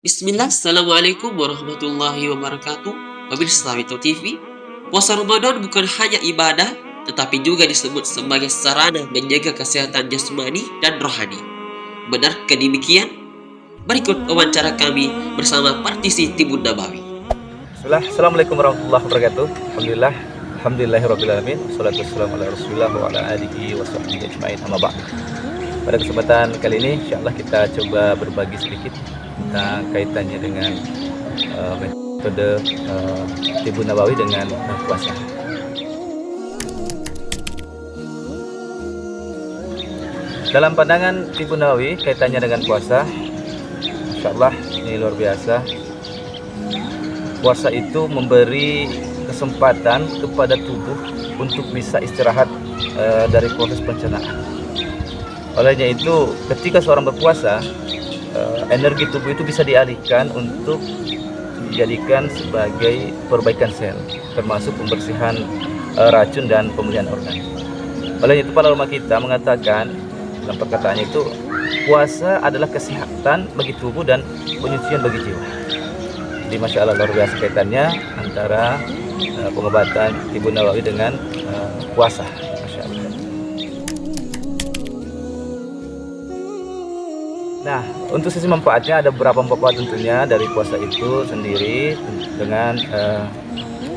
Bismillah, Assalamualaikum warahmatullahi wabarakatuh. Pemirsa Mito TV, puasa Ramadan bukan hanya ibadah, tetapi juga disebut sebagai sarana menjaga kesehatan jasmani dan rohani. Benarkah demikian? Berikut wawancara kami bersama praktisi Timun Nabawi. Bismillah, Assalamualaikum warahmatullahi wabarakatuh. Alhamdulillah, alhamdulillahirrabbilalamin. Wassalatu wassalamu ala rasulillah wa ala alihi wa sahbihi ajma'in, amma ba'd. Pada kesempatan kali ini, insyaallah kita coba berbagi sedikit tentang kaitannya dengan metode Timun Nabawi dengan puasa. Dalam pandangan Timun Nabawi kaitannya dengan puasa, insyaallah ini luar biasa. Puasa itu memberi kesempatan kepada tubuh untuk bisa istirahat dari proses pencernaan. Olehnya itu, ketika seorang berpuasa, energi tubuh itu bisa dialihkan untuk dijadikan sebagai perbaikan sel, termasuk pembersihan racun dan pemulihan organ. Olehnya itu, para ulama kita mengatakan dalam perkataannya itu, puasa adalah kesehatan bagi tubuh dan penyucian bagi jiwa. Jadi Masya Allah, luar biasa kaitannya antara pengobatan Timun Nabawi dengan puasa. Masya Allah. Nah, untuk sisi manfaatnya ada beberapa manfaat tentunya dari puasa itu sendiri dengan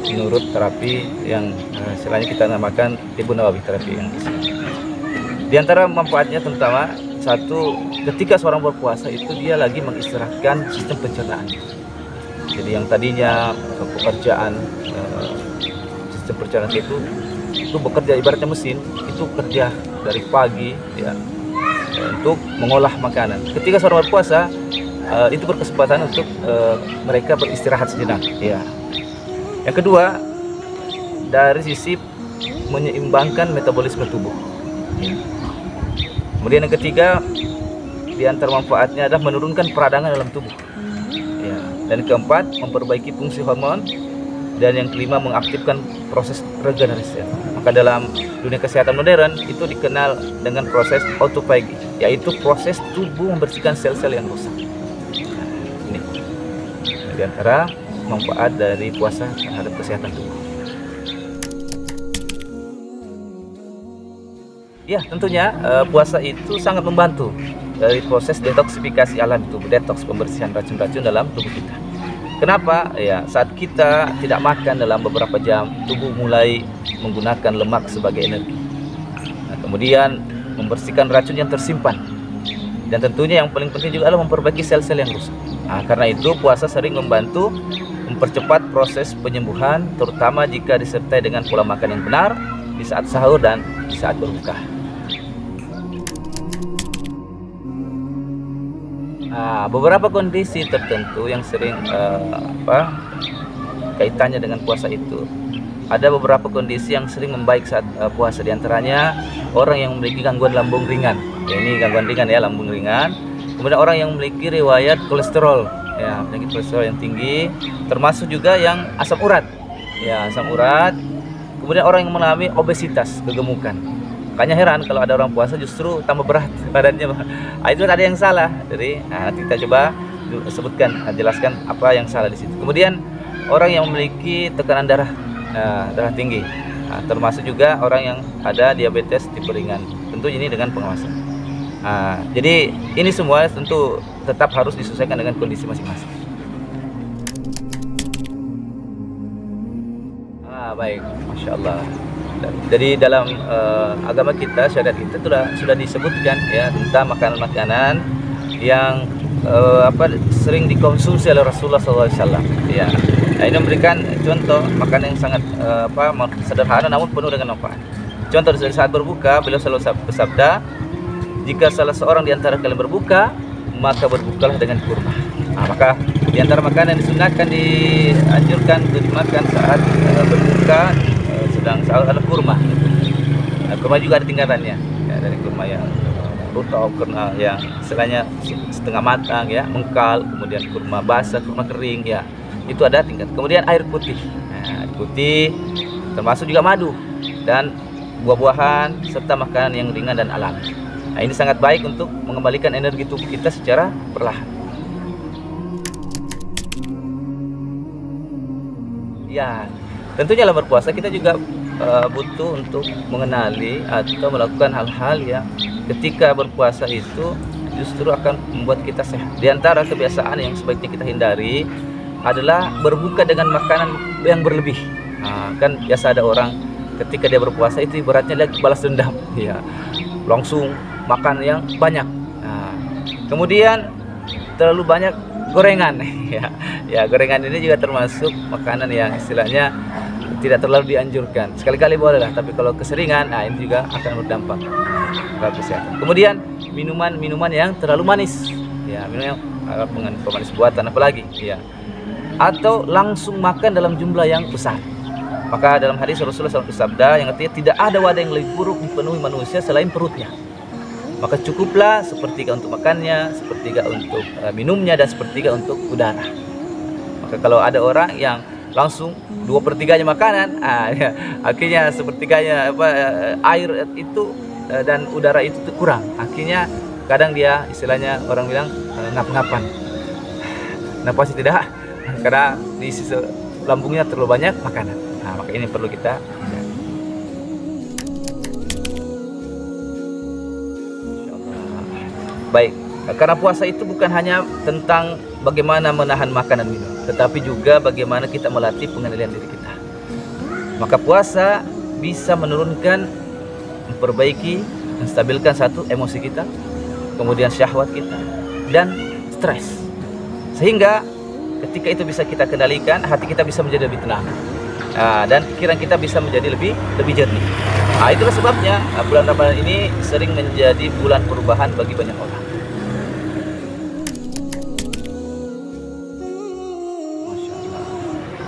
menurut terapi yang istilahnya kita namakan Timun Nabawi, terapi yang di antara manfaatnya terutama satu, ketika seorang berpuasa itu dia lagi mengistirahatkan sistem pencernaan. Jadi yang tadinya pekerjaan sistem pencernaan itu bekerja ibaratnya mesin, itu kerja dari pagi ya untuk mengolah makanan. Ketika seorang berpuasa itu berkesempatan untuk mereka beristirahat sejenak ya. Yang kedua, dari sisi menyeimbangkan metabolisme tubuh ya. Kemudian yang ketiga, di antara manfaatnya adalah menurunkan peradangan dalam tubuh ya. Dan keempat, memperbaiki fungsi hormon. Dan yang kelima, mengaktifkan proses regenerasi. Maka dalam dunia kesehatan modern itu dikenal dengan proses autophagy, yaitu proses tubuh membersihkan sel-sel yang rusak. Nah, ini di antara manfaat dari puasa terhadap kesehatan tubuh. Ya, tentunya puasa itu sangat membantu dari proses detoksifikasi alami tubuh, detoks, pembersihan racun-racun dalam tubuh kita. Kenapa? Ya, saat kita tidak makan dalam beberapa jam, tubuh mulai menggunakan lemak sebagai energi. Nah, kemudian membersihkan racun yang tersimpan. Dan tentunya yang paling penting juga adalah memperbaiki sel-sel yang rusak. Nah, karena itu puasa sering membantu mempercepat proses penyembuhan, terutama jika disertai dengan pola makan yang benar di saat sahur dan di saat berbuka. Nah, beberapa kondisi tertentu yang sering kaitannya dengan puasa itu, ada beberapa kondisi yang sering membaik saat puasa. Di antaranya orang yang memiliki gangguan lambung ringan ya, ini gangguan ringan ya, lambung ringan. Kemudian orang yang memiliki riwayat kolesterol ya, penyakit kolesterol yang tinggi, termasuk juga yang asam urat ya, asam urat. Kemudian orang yang mengalami obesitas, kegemukan. Makanya heran kalau ada orang puasa justru tambah berat badannya. Nah, itu ada yang salah. Jadi nanti kita coba sebutkan, jelaskan apa yang salah di situ. Kemudian orang yang memiliki tekanan darah tinggi, termasuk juga orang yang ada diabetes tipe ringan. Tentu ini dengan pengawasan. Jadi ini semua tentu tetap harus disesuaikan dengan kondisi masing-masing. Baik, Masya Allah. Jadi dalam agama kita, syariat kita sudah disebutkan ya tentang makanan-makanan yang sering dikonsumsi oleh Rasulullah SAW. Ya, nah, ini memberikan contoh makanan yang sangat sederhana namun penuh dengan manfaat. Contoh dari saat berbuka, beliau selalu bersabda, jika salah seorang di antara kalian berbuka, maka berbukalah dengan kurma. Maka di antara makanan yang disunahkan, dianjurkan untuk dimakan saat berbuka sedang sahur adalah kurma. Kurma juga ada tingkatannya ya, dari kurma yang rutab, kurma yang istilahnya setengah matang ya, mengkal, kemudian kurma basah, kurma kering ya, itu ada tingkat. Kemudian air putih, air putih termasuk juga madu dan buah-buahan serta makanan yang ringan dan alami. Nah, ini sangat baik untuk mengembalikan energi tubuh kita secara perlahan. Ya, tentunya dalam berpuasa kita juga butuh untuk mengenali atau melakukan hal-hal yang ketika berpuasa itu justru akan membuat kita sehat. Di antara kebiasaan yang sebaiknya kita hindari adalah berbuka dengan makanan yang berlebih. Nah, kan biasa ada orang ketika dia berpuasa itu ibaratnya dia balas dendam, ya, langsung makan yang banyak. Nah, kemudian terlalu banyak gorengan, ya gorengan ini juga termasuk makanan yang istilahnya tidak terlalu dianjurkan. Sekali-kali boleh lah, tapi kalau keseringan, nah ini juga akan berdampak terhadap kesehatan. Kemudian minuman yang terlalu manis, ya minuman yang mengandung pemanis buatan apalagi, ya, atau langsung makan dalam jumlah yang besar. Maka dalam hadis Rasulullah SAW bersabda yang artinya tidak ada wadah yang lebih buruk dipenuhi manusia selain perutnya. Maka cukuplah sepertiga untuk makannya, sepertiga untuk minumnya, dan sepertiga untuk udara. Maka kalau ada orang yang langsung 2/3 makanan, ya, akhirnya sepertiganya air itu dan udara itu kurang. Akhirnya kadang dia istilahnya orang bilang ngap-ngapan. Kenapa sih tidak? Karena di sisi lambungnya terlalu banyak makanan. Nah, maka ini perlu kita baik, karena puasa itu bukan hanya tentang bagaimana menahan makan dan minum, tetapi juga bagaimana kita melatih pengendalian diri kita. Maka puasa bisa menurunkan, memperbaiki, menstabilkan satu emosi kita, kemudian syahwat kita, dan stres. Sehingga ketika itu bisa kita kendalikan, hati kita bisa menjadi lebih tenang, dan pikiran kita bisa menjadi lebih jernih. Nah, itulah sebabnya bulan Ramadan ini sering menjadi bulan perubahan bagi banyak orang. Masya Allah.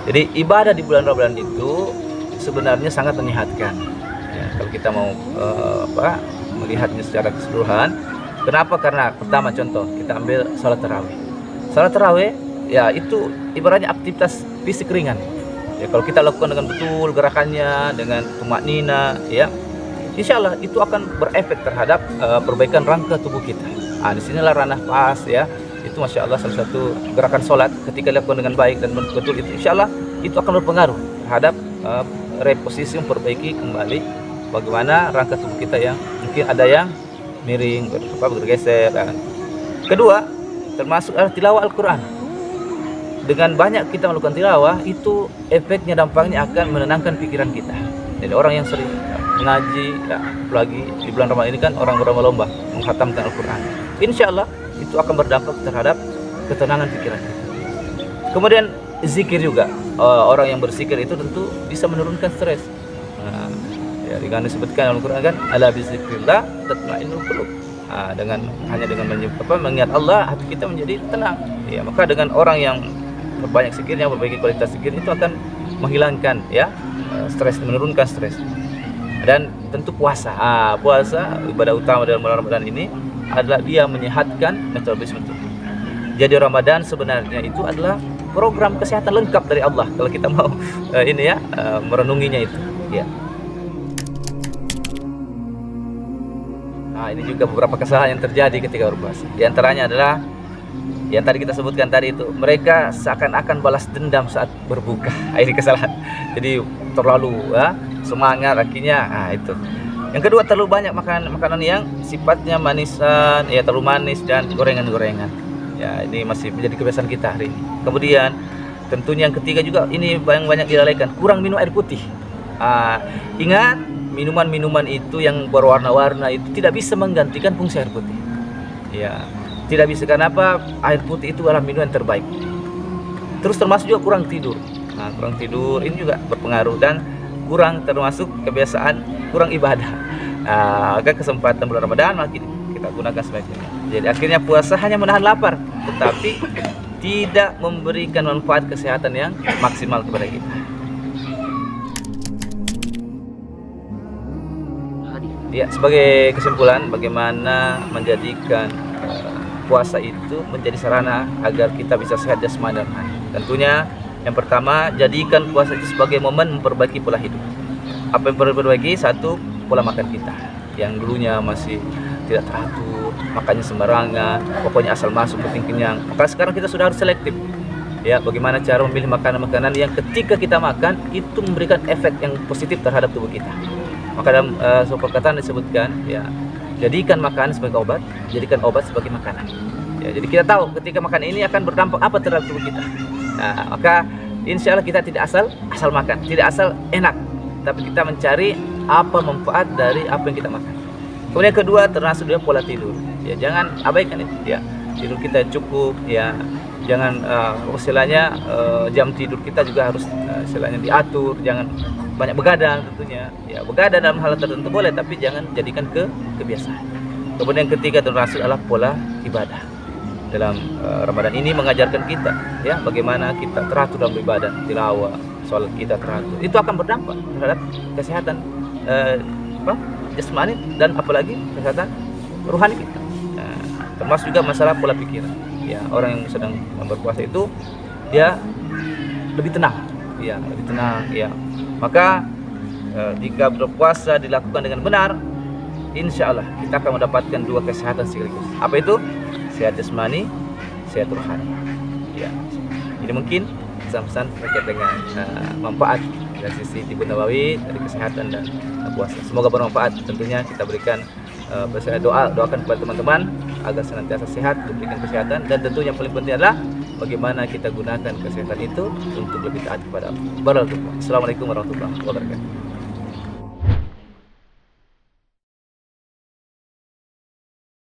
Jadi ibadah di bulan Ramadan itu sebenarnya sangat menyehatkan. Ya, kalau kita mau melihatnya secara keseluruhan, kenapa? Karena pertama contoh kita ambil salat tarawih. Salat tarawih ya itu ibaratnya aktivitas fisik ringan. Ya, kalau kita lakukan dengan betul gerakannya, dengan tumaknina, ya, insya Allah itu akan berefek terhadap perbaikan rangka tubuh kita. Nah, disinilah ranah pas, ya, itu masya Allah salah satu gerakan sholat ketika dilakukan dengan baik dan betul itu, insya Allah itu akan berpengaruh terhadap reposisi, memperbaiki kembali bagaimana rangka tubuh kita yang mungkin ada yang miring, bergeser. Dan kedua, termasuk adalah tilawah Al-Quran. Dengan banyak kita melakukan tilawah, itu efeknya, dampaknya akan menenangkan pikiran kita. Jadi orang yang sering mengaji, ya, apalagi di bulan Ramadan ini kan orang berlomba-lomba menghatamkan Al-Quran, insya Allah itu akan berdampak terhadap ketenangan pikiran kita. Kemudian zikir juga, orang yang berzikir itu tentu bisa menurunkan stres. Nah, ya, dengan disebutkan Al-Quran kan, ala bizikrillah tatma'innul qulub. Dengan mengingat Allah, hati kita menjadi tenang. Ya, maka dengan orang yang berbanyak zikirnya, berbagai kualitas zikir, itu akan menghilangkan, ya, stres, menurunkan stres. Dan tentu puasa. Puasa ibadah utama dalam bulan Ramadan ini adalah dia menyehatkan metabolisme tubuh. Jadi Ramadan sebenarnya itu adalah program kesehatan lengkap dari Allah kalau kita mau merenunginya itu, ya. Nah, ini juga beberapa kesalahan yang terjadi ketika berpuasa. Di antaranya adalah yang tadi kita sebutkan tadi itu, mereka seakan-akan balas dendam saat berbuka. Ini kesalahan. Jadi terlalu semangat akhirnya. Itu. Yang kedua, terlalu banyak makanan yang sifatnya manisan, ya, terlalu manis dan gorengan-gorengan. Ya, ini masih menjadi kebiasaan kita hari ini. Kemudian tentunya yang ketiga juga ini banyak dilalaikan, kurang minum air putih. Ingat, minuman-minuman itu yang berwarna-warna itu tidak bisa menggantikan fungsi air putih. Ya, tidak bisa. Kenapa? Air putih itu adalah minuman terbaik. Terus termasuk juga kurang tidur. Kurang tidur ini juga berpengaruh, dan kurang termasuk kebiasaan kurang ibadah. Maka kesempatan bulan Ramadan makin kita gunakan sebaiknya. Jadi akhirnya puasa hanya menahan lapar, tetapi tidak memberikan manfaat kesehatan yang maksimal kepada kita. Ya, sebagai kesimpulan, bagaimana menjadikan puasa itu menjadi sarana agar kita bisa sehat jasmani dan rohani. Tentunya yang pertama, jadikan puasa itu sebagai momen memperbaiki pola hidup. Apa yang perlu diperbaiki? Satu, pola makan kita yang dulunya masih tidak teratur, makannya sembarangan, pokoknya asal masuk penting kenyang. Maka sekarang kita sudah harus selektif. Ya, bagaimana cara memilih makanan-makanan yang ketika kita makan itu memberikan efek yang positif terhadap tubuh kita. Maka dalam sebuah perkataan disebutkan, ya, jadikan makanan sebagai obat, jadikan obat sebagai makanan. Ya, jadi kita tahu ketika makan ini akan berdampak apa terhadap tubuh kita. Nah, maka insya Allah kita tidak asal makan, tidak asal enak, tapi kita mencari apa manfaat dari apa yang kita makan. Kemudian kedua, termasuk juga pola tidur. Ya, jangan abaikan itu. Ya, tidur kita cukup. Ya, jangan istilahnya jam tidur kita juga harus istilahnya diatur. Jangan banyak begadang tentunya. Ya, begadang dalam hal tertentu boleh, tapi jangan jadikan kebiasaan. Kemudian yang ketiga termasuk adalah pola ibadah. Dalam Ramadan ini mengajarkan kita, ya, bagaimana kita teratur dalam ibadah, tilawah, sholat kita teratur. Itu akan berdampak terhadap kesehatan jasmani dan apalagi kesehatan rohani kita. Nah, termasuk juga masalah pola pikiran. Ya, orang yang sedang berpuasa itu dia lebih tenang, ya, lebih tenang. Ya, maka jika berpuasa dilakukan dengan benar, insya Allah kita akan mendapatkan dua kesehatan sekaligus. Apa itu? Sehat jasmani, sehat rohani. Ya, jadi mungkin pesan-pesan terkait dengan manfaat dari sisi Tibun Nabawi dari kesehatan dan puasa. Semoga bermanfaat. Tentunya kita berikan doakan kepada teman-teman agar senantiasa sehat, diberikan kesehatan, dan tentunya yang paling penting adalah bagaimana kita gunakan kesehatan itu untuk lebih taat kepada Allah. Assalamualaikum warahmatullahi wabarakatuh.